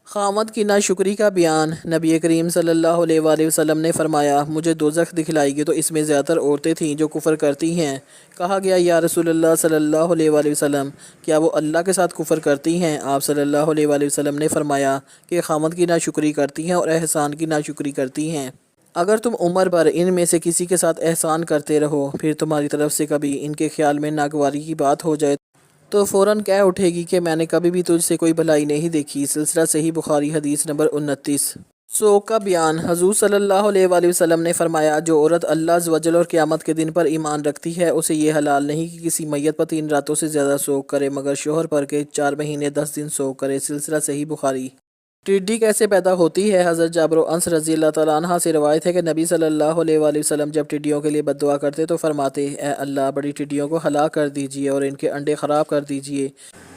خامد کی ناشکری کا بیان۔ نبی کریم صلی اللہ علیہ وآلہ وسلم نے فرمایا، مجھے دوزخ دکھلائی گئی تو اس میں زیادہ تر عورتیں تھیں جو کفر کرتی ہیں۔ کہا گیا، یا رسول اللہ صلی اللہ علیہ وآلہ وسلم، کیا وہ اللہ کے ساتھ کفر کرتی ہیں؟ آپ صلی اللہ علیہ وآلہ وسلم نے فرمایا کہ خامد کی ناشکری کرتی ہیں اور احسان کی ناشکری کرتی ہیں۔ اگر تم عمر بھر ان میں سے کسی کے ساتھ احسان کرتے رہو، پھر تمہاری طرف سے کبھی ان کے خیال میں ناگواری کی بات ہو جائے تو فوراً کہہ اٹھے گی کہ میں نے کبھی بھی تجھ سے کوئی بھلائی نہیں دیکھی۔ سلسلہ صحیح بخاری حدیث نمبر 29۔ سوگ کا بیان۔ حضور صلی اللہ علیہ وآلہ وسلم نے فرمایا، جو عورت اللہ عز و جل اور قیامت کے دن پر ایمان رکھتی ہے، اسے یہ حلال نہیں کہ کسی میت پر 3 راتوں سے زیادہ سوگ کرے، مگر شوہر پر کے 4 مہینے 10 دن سوگ کرے۔ سلسلہ صحیح بخاری۔ ٹڈی کیسے پیدا ہوتی ہے؟ حضرت جابر و انس رضی اللہ تعالیٰ عنہ سے روایت ہے کہ نبی صلی اللہ علیہ وآلہ وسلم جب ٹڈیوں کے لیے بد دعا کرتے تو فرماتے، اے اللہ، بڑی ٹڈیوں کو ہلاک کر دیجئے اور ان کے انڈے خراب کر دیجئے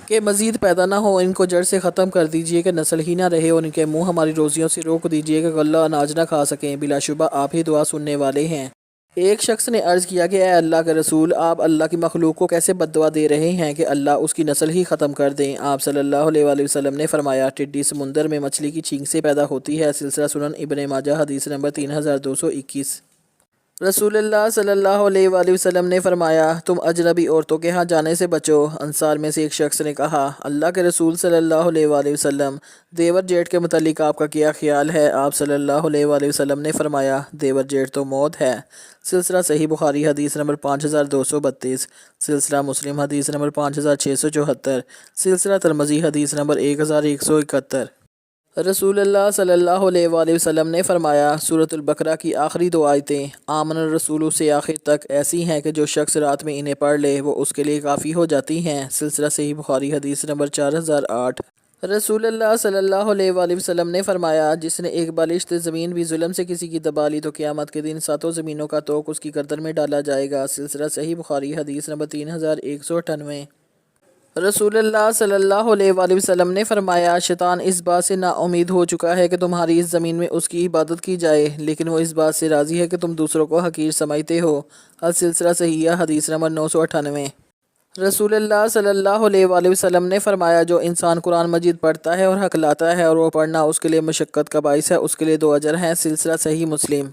کہ مزید پیدا نہ ہو، ان کو جڑ سے ختم کر دیجئے کہ نسل ہی نہ رہے، اور ان کے منہ ہماری روزیوں سے روک دیجئے کہ غلہ اناج نہ کھا سکیں، بلا شبہ آپ ہی دعا سننے والے ہیں۔ ایک شخص نے عرض کیا کہ اے اللہ کے رسول، آپ اللہ کی مخلوق کو کیسے بد دعا دے رہے ہیں کہ اللہ اس کی نسل ہی ختم کر دیں؟ آپ صلی اللہ علیہ وآلہ وسلم نے فرمایا، ٹڈی سمندر میں مچھلی کی چھینک سے پیدا ہوتی ہے۔ سلسلہ سنن ابن ماجہ حدیث نمبر 3221۔ رسول اللہ صلی اللہ علیہ وآلہ وسلم نے فرمایا، تم اجنبی عورتوں کے ہاں جانے سے بچو۔ انصار میں سے ایک شخص نے کہا، اللہ کے رسول صلی اللہ علیہ وآلہ وسلم، دیور جیٹھ کے متعلق آپ کا کیا خیال ہے؟ آپ صلی اللہ علیہ وآلہ وسلم نے فرمایا، دیور جیٹھ تو موت ہے۔ سلسلہ صحیح بخاری حدیث نمبر 5232۔ سلسلہ مسلم حدیث نمبر 5674۔ سلسلہ ترمذی حدیث نمبر 1171۔ رسول اللہ صلی اللہ علیہ وآلہ وسلم نے فرمایا، سورۃ البقرہ کی آخری 2 آیتیں آمن الرسول سے آخر تک ایسی ہیں کہ جو شخص رات میں انہیں پڑھ لے وہ اس کے لیے کافی ہو جاتی ہیں۔ سلسلہ صحیح بخاری حدیث نمبر 4008۔ رسول اللہ صلی اللہ علیہ وآلہ وسلم نے فرمایا، جس نے ایک بالشت زمین بھی ظلم سے کسی کی دبا لی تو قیامت کے دن 7 زمینوں کا توق اس کی گردن میں ڈالا جائے گا۔ سلسلہ صحیح بخاری حدیث نمبر 3198۔ رسول اللہ صلی اللہ علیہ وآلہ وسلم نے فرمایا، شیطان اس بات سے نا امید ہو چکا ہے کہ تمہاری اس زمین میں اس کی عبادت کی جائے، لیکن وہ اس بات سے راضی ہے کہ تم دوسروں کو حقیر سمجھتے ہو۔ السلسلہ صحیحہ حدیث نمبر 998۔ رسول اللہ صلی اللہ علیہ وآلہ وسلم نے فرمایا، جو انسان قرآن مجید پڑھتا ہے اور حق لاتا ہے اور وہ پڑھنا اس کے لیے مشقت کا باعث ہے، اس کے لیے 2 اجر ہیں۔ سلسلہ صحیح مسلم۔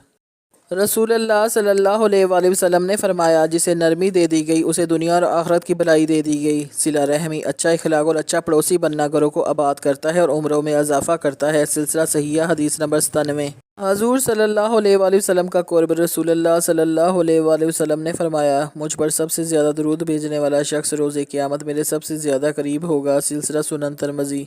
رسول اللہ صلی اللہ علیہ وآلہ وسلم نے فرمایا، جسے نرمی دے دی گئی اسے دنیا اور آخرت کی بھلائی دے دی گئی۔ صلہ رحمی، اچھا اخلاق اور اچھا پڑوسی بننا گھروں کو آباد کرتا ہے اور عمروں میں اضافہ کرتا ہے۔ سلسلہ صحیحہ حدیث نمبر 97۔ حضور صلی اللہ علیہ وآلہ وسلم کا قرب۔ رسول اللہ صلی اللہ علیہ وآلہ وسلم نے فرمایا، مجھ پر سب سے زیادہ درود بھیجنے والا شخص روز قیامت میرے سب سے زیادہ قریب ہوگا۔ سلسلہ سنن ترمذی۔